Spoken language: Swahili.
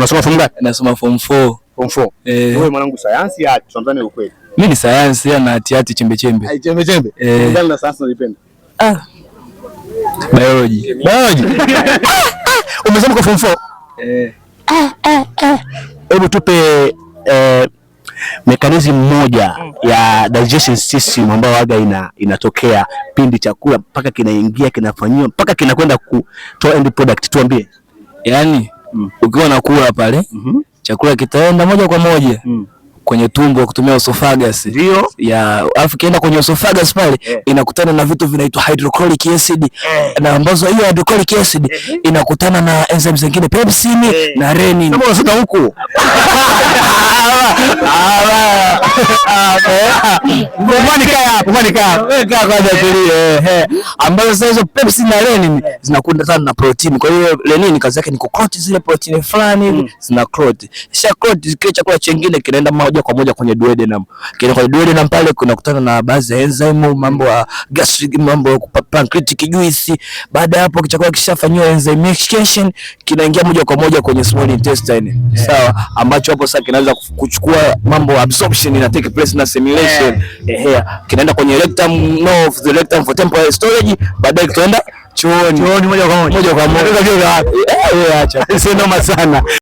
Unasoma form ngapi? Nasoma form 4. Form 4. Wewe mwanangu sayansi ya tuambane ukweli. Mimi ni sayansi na hati chembe chembe. Ai chembe chembe. Ngani na sayansi unalipenda? Biology. Biology. Umesoma kwa form 4? Hebu tupe mechanism moja ya digestion system ambayo waga inatokea pindi chakula mpaka kinaingia kinafanywa mpaka kinakwenda kutoa end product, tuambie. Yaani ukiwa unakula pale chakula kitaenda moja kwa moja kwenye tumbo kutumia esophagus. Ndio. Alafu kienda kwenye esophagus pale inakutana na vitu vinaitwa hydrochloric acid na ambazo hiyo hydrochloric acid inakutana na enzymes zingine pepsin na renin. Kama unasema huko. Mbona kaa kwanza tulie. Ambazo sasa hizo pepsin na renin zinakutana na protein. Kwa hiyo renin kazi yake ni kuclot zile protein fulani hivi zina clot. Kisha clot kile chakula kingine kinaenda moja kwa moja kwenye duodenum. Kile kwenye duodenum pale kunakutana na baadhi ya enzyme, mambo ya gastric, mambo ya pancreatic juice. Baada ya hapo chakula kishafanywa enzymification kinaingia moja kwa moja kwenye small intestine. Sawa, ambacho hapo sasa kinaanza kuchukua mambo absorption ina take place na assimilation. Kinaenda kwenye rectum, of the rectum for temporary storage, baadaye kitaenda chooni moja kwa moja. Acha. Sio noma sana.